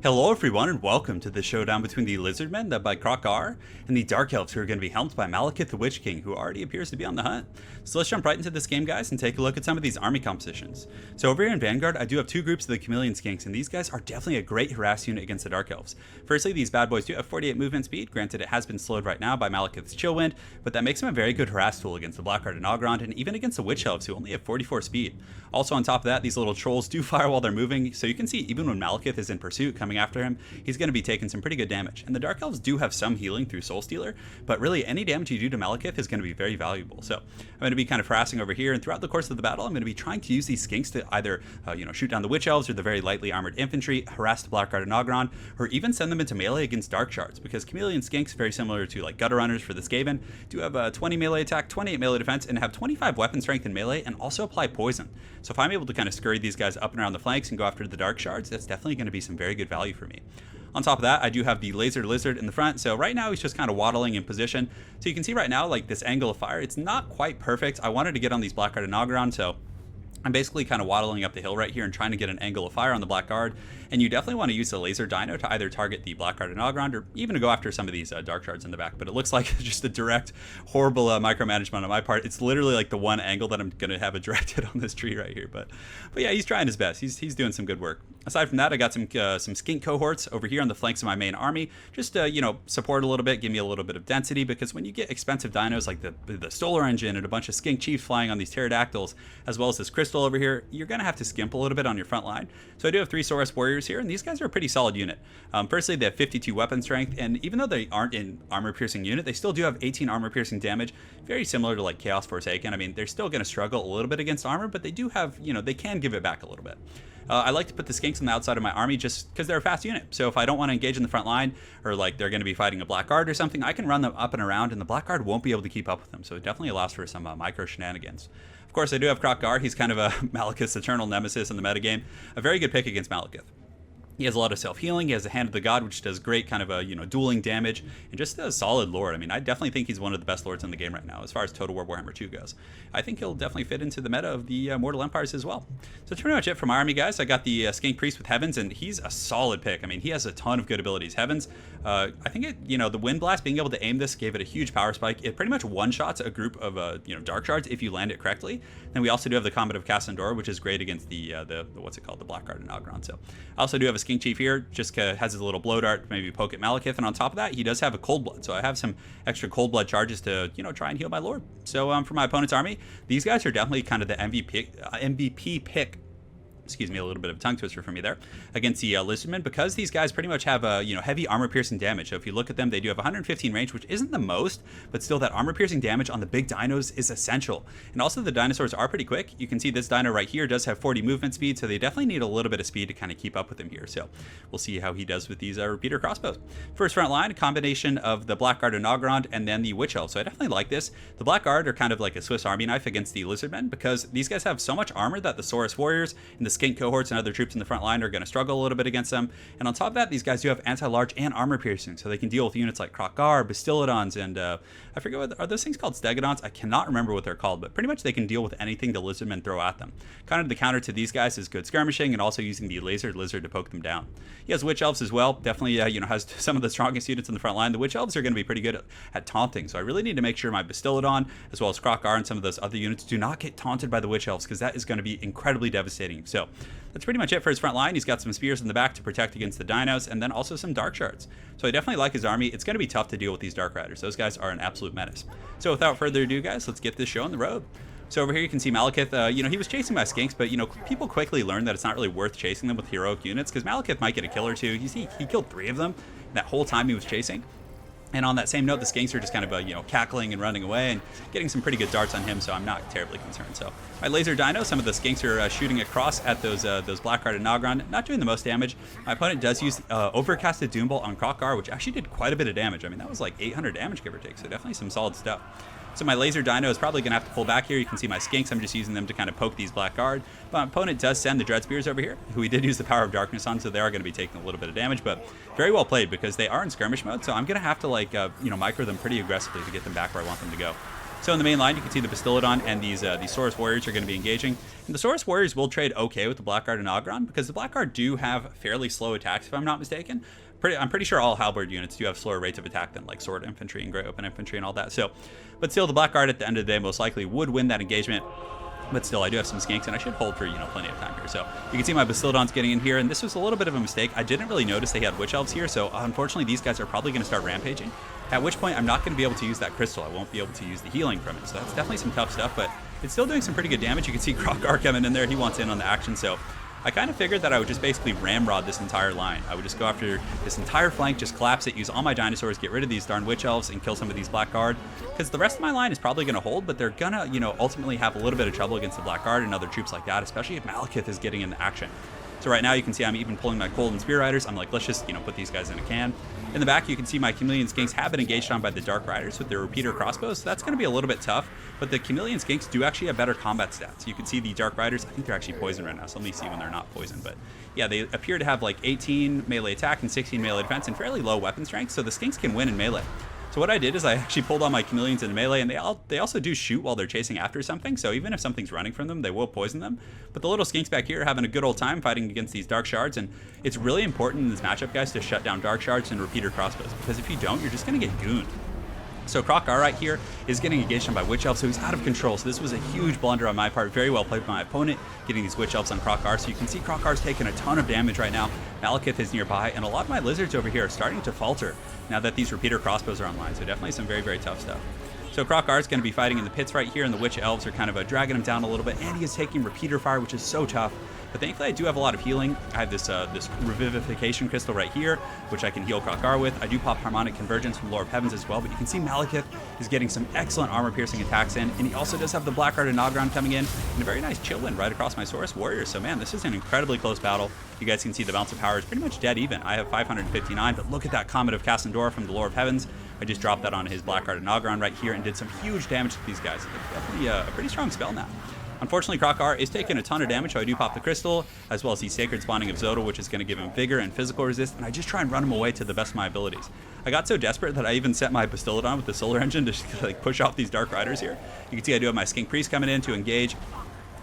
Hello everyone and welcome to the showdown between the Lizardmen, led by Croc-Gar, and the Dark Elves, who are going to be helmed by Malekith the Witch King, who already appears to be on the hunt. So let's jump right into this game, guys, and take a look at some of these army compositions. So over here in Vanguard, I do have two groups of the Chameleon Skinks, and these guys are definitely a great harass unit against the Dark Elves. Firstly, these bad boys do have 48 movement speed. Granted, it has been slowed right now by Malekith's Chillwind, but that makes them a very good harass tool against the Blackguard and Ogrond, and even against the Witch Elves, who only have 44 speed. Also on top of that, these little trolls do fire while they're moving, so you can see even when Malekith is in pursuit coming after him, he's going to be taking some pretty good damage. And the Dark Elves do have some healing through Soul Stealer, but really any damage you do to Malekith is going to be very valuable. So I'm going to be kind of harassing over here, and throughout the course of the battle, I'm going to be trying to use these Skinks to either shoot down the Witch Elves or the very lightly armored infantry, harass the Blackguard and Ogrond, or even send them into melee against Dark Shards, because Chameleon Skinks, very similar to like Gutter Runners for the Skaven, do have 20 melee attack, 28 melee defense, and have 25 weapon strength in melee, and also apply poison. So if I'm able to kind of scurry these guys up and around the flanks and go after the Dark Shards, that's definitely going to be some very good value for me. On top of that, I do have the Laser Lizard in the front, so right now he's just kind of waddling in position. So you can see right now, like this angle of fire, it's not quite perfect. I wanted to get on these Blackguard and Ogrond, so I'm basically kind of waddling up the hill right here and trying to get an angle of fire on the Blackguard. And you definitely want to use the Laser Dino to either target the Blackguard and Ogrond or even to go after some of these Dark Shards in the back. But it looks like just a direct, horrible micromanagement on my part. It's literally like the one angle that I'm going to have a direct hit on this tree right here. But yeah, he's trying his best. He's doing some good work. Aside from that, I got some skink cohorts over here on the flanks of my main army. Just support a little bit, give me a little bit of density, because when you get expensive dinos like the Solar Engine and a bunch of skink chiefs flying on these pterodactyls, as well as this crystal over here, you're going to have to skimp a little bit on your front line. So I do have 3 Saurus Warriors here, and these guys are a pretty solid unit. Firstly, they have 52 weapon strength, and even though they aren't an armor-piercing unit, they still do have 18 armor-piercing damage, very similar to like Chaos Forsaken. I mean, they're still going to struggle a little bit against armor, but they do have, they can give it back a little bit. I like to put the Skinks on the outside of my army just because they're a fast unit. So if I don't want to engage in the front line, or like they're going to be fighting a Blackguard or something, I can run them up and around, and the Blackguard won't be able to keep up with them. So it definitely allows for some micro shenanigans. Of course, I do have Croc-Gar. He's kind of a Malekith's eternal nemesis in the metagame. A very good pick against Malekith. He has a lot of self-healing. He has a Hand of the God, which does great kind of dueling damage, and just a solid lord. I mean, I definitely think he's one of the best lords in the game right now as far as Total War Warhammer 2 goes. I think he'll definitely fit into the meta of the Mortal Empires as well. So that's pretty much it for my army, guys. I got the Skink Priest with Heavens, and he's a solid pick. I mean, he has a ton of good abilities. Heavens, I think the Wind Blast, being able to aim this, gave it a huge power spike. It pretty much one-shots a group of Dark Shards if you land it correctly. Then we also do have the Comet of Cassandora, which is great against the what's it called, the Blackguard and Ogrond. So I also do have a Skink Chief here, just has his little blow dart, maybe poke at Malekith, and on top of that, he does have a Cold Blood, so I have some extra Cold Blood charges to try and heal my lord. So for my opponent's army, these guys are definitely kind of the MVP pick. Excuse me, a little bit of a tongue twister for me there, against the Lizardmen, because these guys pretty much have heavy armor piercing damage. So if you look at them, they do have 115 range, which isn't the most, but still that armor piercing damage on the big dinos is essential. And also the dinosaurs are pretty quick. You can see this dino right here does have 40 movement speed, so they definitely need a little bit of speed to kind of keep up with him here. So we'll see how he does with these repeater crossbows. First front line, a combination of the Blackguard and Ogrond, and then the Witch Elves. So I definitely like this. The Blackguard are kind of like a Swiss Army knife against the Lizardmen, because these guys have so much armor that the Saurus Warriors and the Skink cohorts and other troops in the front line are going to struggle a little bit against them. And on top of that, these guys do have anti-large and armor piercing, so they can deal with units like Croc-Gar, Bastillodons, and I forget are those things called Stegodons? I cannot remember what they're called, but pretty much they can deal with anything the Lizardmen throw at them. Kind of the counter to these guys is good skirmishing and also using the Laser Lizard to poke them down. He has Witch Elves as well. Definitely has some of the strongest units in the front line. The Witch Elves are going to be pretty good at taunting, so I really need to make sure my Bastillodon, as well as Croc-Gar and some of those other units, do not get taunted by the Witch Elves, because that is going to be incredibly devastating. So that's pretty much it for his front line. He's got some spears in the back to protect against the dinos, and then also some Dark Shards. So I definitely like his army. It's going to be tough to deal with these Dark Riders. Those guys are an absolute menace. So without further ado, guys, let's get this show on the road. So over here you can see Malekith, he was chasing my Skinks, but people quickly learned that it's not really worth chasing them with heroic units, because Malekith might get a kill or two. You see, he killed 3 of them that whole time he was chasing. And on that same note, the Skinks are just kind of, cackling and running away and getting some pretty good darts on him, so I'm not terribly concerned. So my Laser Dino, some of the Skinks are shooting across at those Blackguard and Ogrond, not doing the most damage. My opponent does use Overcasted Doombolt on Croc-Gar, which actually did quite a bit of damage. I mean, that was like 800 damage, give or take, so definitely some solid stuff. So my Laser Dino is probably going to have to pull back here. You can see my Skinks. I'm just using them to kind of poke these Blackguard. But my opponent does send the Dread Spears over here, who he did use the Power of Darkness on, so they are going to be taking a little bit of damage. But very well played, because they are in skirmish mode, so I'm going to have to, micro them pretty aggressively to get them back where I want them to go. So in the main line, you can see the Bastillodon and these Saurus Warriors are going to be engaging. And the Saurus Warriors will trade okay with the Blackguard and Ogron, because the Blackguard do have fairly slow attacks, if I'm not mistaken. I'm pretty sure all halberd units do have slower rates of attack than like sword infantry and great open infantry and all that. So, but still, the Blackguard at the end of the day most likely would win that engagement. But still, I do have some skinks, and I should hold for, plenty of time here. So you can see my Bastillodon's getting in here, and this was a little bit of a mistake. I didn't really notice they had Witch Elves here, so unfortunately, these guys are probably going to start rampaging. At which point, I'm not going to be able to use that crystal. I won't be able to use the healing from it. So that's definitely some tough stuff, but it's still doing some pretty good damage. You can see Croc-Gar coming in there. He wants in on the action, so I kind of figured that I would just basically ramrod this entire line. I would just go after this entire flank, just collapse it, use all my dinosaurs, get rid of these darn Witch Elves, and kill some of these Blackguard. Because the rest of my line is probably going to hold, but they're going to, ultimately have a little bit of trouble against the Blackguard and other troops like that, especially if Malekith is getting into action. So right now you can see I'm even pulling my Cold and Spear Riders. I'm like, let's just, put these guys in a can. In the back, you can see my Chameleon Skinks have been engaged on by the Dark Riders with their repeater crossbows. So that's going to be a little bit tough, but the Chameleon Skinks do actually have better combat stats. You can see the Dark Riders, I think they're actually poisoned right now, so let me see when they're not poisoned. But yeah, they appear to have like 18 melee attack and 16 melee defense and fairly low weapon strength, so the Skinks can win in melee. So what I did is I actually pulled all my Chameleons into melee, and they also do shoot while they're chasing after something, so even if something's running from them, they will poison them. But the little Skinks back here are having a good old time fighting against these Dark Shards, and it's really important in this matchup, guys, to shut down Dark Shards and repeater crossbows, because if you don't, you're just going to get gooned. So Croc-Gar right here is getting engaged on by Witch Elves, so he's out of control. So this was a huge blunder on my part. Very well played by my opponent, getting these Witch Elves on Croc-Gar. So you can see Croc-Gar's taking a ton of damage right now. Malekith is nearby, and a lot of my lizards over here are starting to falter now that these repeater crossbows are online. So definitely some very, very tough stuff. So Croc-Gar is going to be fighting in the pits right here, and the Witch Elves are kind of dragging him down a little bit, and he is taking repeater fire, which is so tough. But thankfully, I do have a lot of healing. I have this Revivification Crystal right here, which I can heal Croc-Gar with. I do pop Harmonic Convergence from Lord of Heavens as well, but you can see Malekith is getting some excellent armor-piercing attacks in, and he also does have the Blackguard and Ogron coming in, and a very nice chill win right across my Saurus Warriors. So man, this is an incredibly close battle. You guys can see the balance of power is pretty much dead even. I have 559, but look at that Comet of Cassandora from the Lord of Heavens. I just dropped that on his Blackguard and Ogron right here and did some huge damage to these guys. It's definitely a pretty strong spell now. Unfortunately, Croc-Gar is taking a ton of damage, so I do pop the Crystal, as well as the Sacred Spawning of Zodal, which is going to give him vigor and physical resist, and I just try and run him away to the best of my abilities. I got so desperate that I even set my Bastillodon with the Solar Engine to just, like, push off these Dark Riders here. You can see I do have my Skink Priest coming in to engage.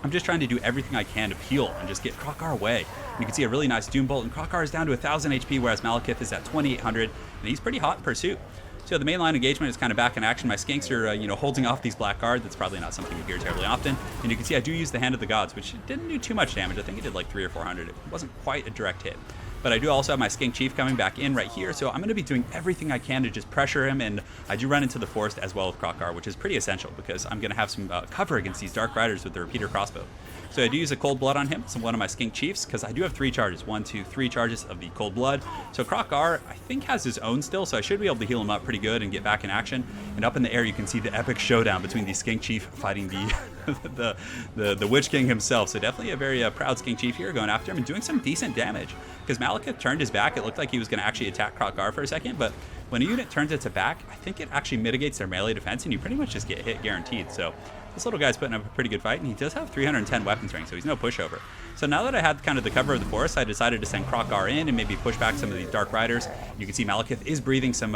I'm just trying to do everything I can to heal and just get Croc-Gar away. And you can see a really nice Doom Bolt, and Croc-Gar is down to 1,000 HP, whereas Malekith is at 2,800, and he's pretty hot in pursuit. So the mainline engagement is kind of back in action. My Skinks are, holding off these Blackguard. That's probably not something you hear terribly often. And you can see I do use the Hand of the Gods, which didn't do too much damage. I think it did like 300 or 400. It wasn't quite a direct hit. But I do also have my Skink Chief coming back in right here, so I'm going to be doing everything I can to just pressure him, and I do run into the forest as well with Croc-Gar, which is pretty essential because I'm going to have some cover against these Dark Riders with the repeater crossbow. So I do use a Cold Blood on him, so one of my Skink Chiefs, because I do have 3 charges. 1, 2, 3 charges of the Cold Blood. So Croc-Gar, I think, has his own still, so I should be able to heal him up pretty good and get back in action. And up in the air, you can see the epic showdown between the Skink Chief fighting the Witch King himself. So definitely a very proud Skink Chief here going after him and doing some decent damage. Because Malekith turned his back, it looked like he was going to actually attack Croc-Gar for a second, but when a unit turns its back, I think it actually mitigates their melee defense, and you pretty much just get hit guaranteed. So this little guy's putting up a pretty good fight, and he does have 310 weapon strength, so he's no pushover. So now that I had kind of the cover of the forest, I decided to send Croc-Gar in and maybe push back some of these Dark Riders. You can see Malekith is breathing some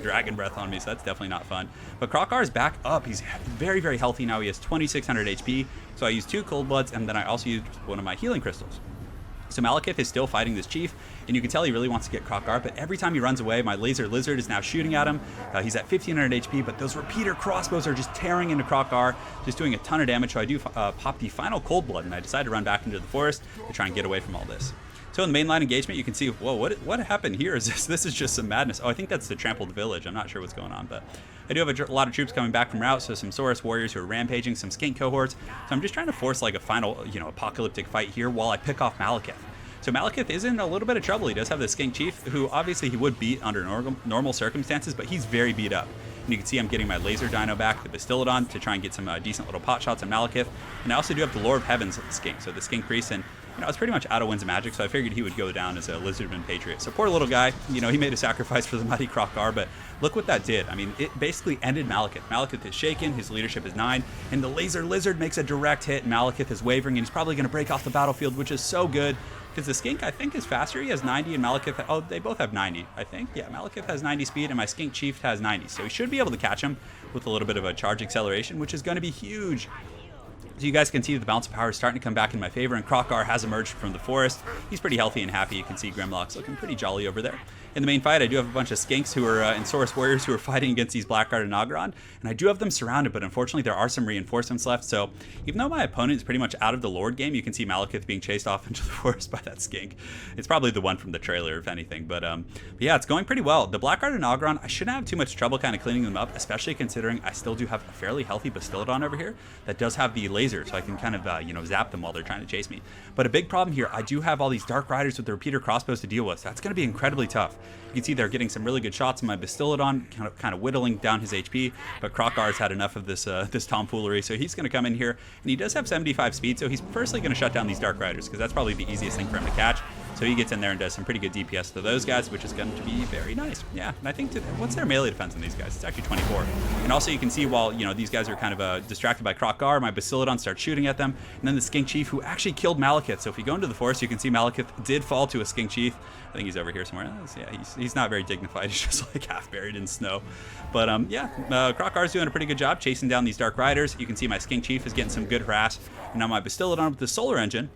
dragon breath on me, so that's definitely not fun. But Croc-Gar is back up. He's very, very healthy now. He has 2,600 HP, so I used 2 Cold Bloods, and then I also used one of my healing crystals. So Malekith is still fighting this chief, and you can tell he really wants to get Croc-Gar, but every time he runs away, my Laser Lizard is now shooting at him. He's at 1,500 HP, but those repeater crossbows are just tearing into Croc-Gar, just doing a ton of damage, so I do pop the final Cold Blood, and I decide to run back into the forest to try and get away from all this. So in the mainline engagement, you can see, whoa, what happened here? This is just some madness. Oh, I think that's the Trampled Village. I'm not sure what's going on, but I do have a lot of troops coming back from route, so some Saurus Warriors who are rampaging, some Skink cohorts. So I'm just trying to force like a final, apocalyptic fight here while I pick off Malekith. So Malekith is in a little bit of trouble. He does have the Skink Chief, who obviously he would beat under normal circumstances, but he's very beat up. And you can see I'm getting my Laser Dino back, the Bastillodon, to try and get some decent little pot shots on Malekith. And I also do have the Lord of Heavens Skink, so the Skink Priest, and it's pretty much out of Winds of Magic, so I figured he would go down as a Lizardman Patriot. So poor little guy, he made a sacrifice for the mighty Croc-Gar, but look what that did. I mean, it basically ended Malekith. Malekith is shaken, his leadership is 9, and the Laser Lizard makes a direct hit. Malekith is wavering, and he's probably going to break off the battlefield, which is so good, because the skink I think is faster. He has 90 and Malekith, oh, they both have 90, I think. Yeah, Malekith has 90 speed and my skink chief has 90, so he should be able to catch him with a little bit of a charge acceleration, which is going to be huge. So you guys can see the balance of power is starting to come back in my favor, and Croc-Gar has emerged from the forest. He's pretty healthy and happy. You can see Grimlock's looking pretty jolly over there. In the main fight, I do have a bunch of skinks who are and Saurus warriors who are fighting against these Blackguard and Ogron, and I do have them surrounded, but unfortunately there are some reinforcements left. So even though my opponent is pretty much out of the Lord game, you can see Malekith being chased off into the forest by that skink. It's probably the one from the trailer, if anything, but yeah, it's going pretty well. The Blackguard and Ogron, I shouldn't have too much trouble kind of cleaning them up, especially considering I still do have a fairly healthy Bastiladon over here that does have the laser, so I can kind of zap them while they're trying to chase me. But a big problem here, I do have all these Dark Riders with the repeater crossbows to deal with, so that's going to be incredibly tough. You can see they're getting some really good shots on my Bastiladon, kind of whittling down his HP, but Croc-Gar's had enough of this this tomfoolery, so he's going to come in here, and he does have 75 speed, so he's firstly going to shut down these Dark Riders, because that's probably the easiest thing for him to catch. So he gets in there and does some pretty good DPS to those guys, which is going to be very nice. Yeah, and I think, what's their melee defense on these guys? It's actually 24. And also you can see while, these guys are kind of distracted by Croc-Gar, my Bastiladon starts shooting at them, and then the Skink Chief, who actually killed Malekith. So if you go into the forest, you can see Malekith did fall to a Skink Chief. I think he's over here somewhere. Yeah, he's not very dignified. He's just like half buried in snow. But yeah, Croc-Gar's doing a pretty good job chasing down these Dark Riders. You can see my Skink Chief is getting some good harass. And now my Bastiladon with the Solar Engine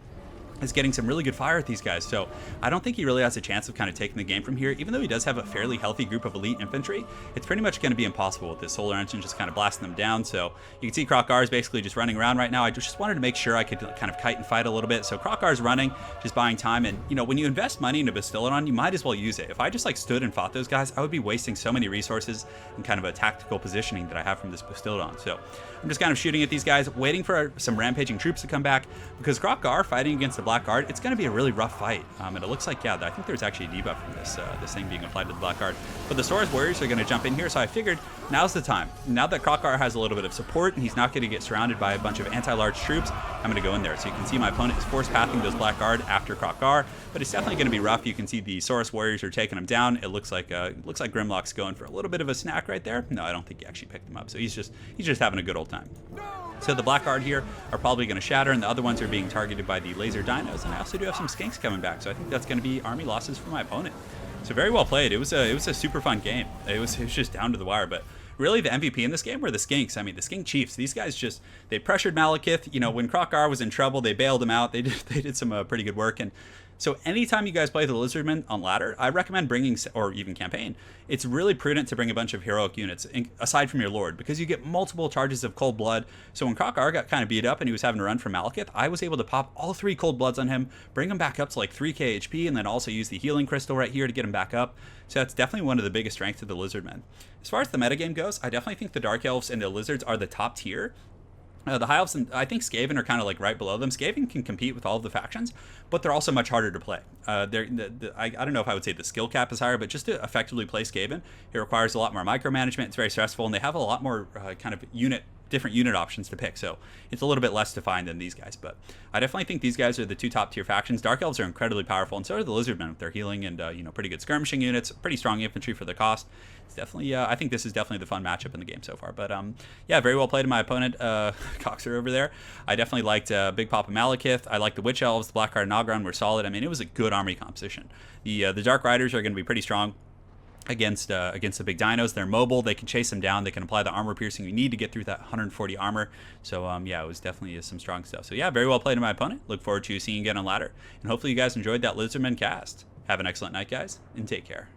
is getting some really good fire at these guys, so I don't think he really has a chance of kind of taking the game from here. Even though he does have a fairly healthy group of elite infantry, it's pretty much going to be impossible with this Solar Engine just kind of blasting them down. So you can see Croc-Gar is basically just running around right now. I just wanted to make sure I could kind of kite and fight a little bit. So Croc-Gar's running, just buying time, and when you invest money into Bastiladon, you might as well use it. If I just like stood and fought those guys, I would be wasting so many resources and kind of a tactical positioning that I have from this Bastiladon. So I'm just kind of shooting at these guys, waiting for some rampaging troops to come back, because Croc-Gar fighting against the Blackguard, it's going to be a really rough fight. And it looks like, yeah, I think there's actually a debuff from this thing being applied to the Blackguard. But the Saurus warriors are going to jump in here, so I figured now's the time. Now that Croc-Gar has a little bit of support and he's not going to get surrounded by a bunch of anti-large troops, I'm going to go in there. So you can see my opponent is force pathing those Blackguard after Croc-Gar, but it's definitely going to be rough. You can see the Saurus warriors are taking him down. It looks like Grimlock's going for a little bit of a snack right there. No, I don't think he actually picked him up. So he's just having a good old time. So the Blackguard here are probably going to shatter, and the other ones are being targeted by the laser dinos. And I also do have some skinks coming back, so I think that's going to be army losses for my opponent. So very well played. It was a super fun game. It was just down to the wire, but really the MVP in this game were the skinks. I mean, the skink chiefs. These guys they pressured Malekith. When Croc-Gar was in trouble, they bailed him out. They did some pretty good work. And so anytime you guys play the Lizardmen on ladder, I recommend bringing, or even campaign, it's really prudent to bring a bunch of heroic units aside from your Lord, because you get multiple charges of cold blood. So when Croc-Gar got kind of beat up and he was having to run from Malekith, I was able to pop all 3 cold bloods on him, bring him back up to like 3k HP, and then also use the healing crystal right here to get him back up. So that's definitely one of the biggest strengths of the Lizardmen. As far as the metagame goes, I definitely think the Dark Elves and the Lizards are the top tier. The High Elves, and I think Skaven are kind of like right below them. Skaven can compete with all of the factions, but they're also much harder to play. I don't know if I would say the skill cap is higher, but just to effectively play Skaven, it requires a lot more micromanagement. It's very stressful, and they have a lot more kind of different unit options to pick, so it's a little bit less defined than these guys. But I definitely think these guys are the 2 top tier factions. Dark Elves are incredibly powerful, and so are the Lizardmen with their healing and pretty good skirmishing units, pretty strong infantry for the cost. It's definitely I think this is definitely the fun matchup in the game so far. But yeah, very well played in my opponent, Coxer over there. I definitely liked Big Papa Malekith. I liked the Witch Elves. The Blackguard and Ogron were solid. I mean, it was a good army composition. The Dark Riders are going to be pretty strong against the big dinos. They're mobile. They can chase them down. They can apply the armor piercing you need to get through that 140 armor. So yeah, it was definitely some strong stuff. So yeah, very well played in my opponent. Look forward to seeing you again on ladder, and hopefully you guys enjoyed that Lizardmen cast. Have an excellent night, guys, and take care.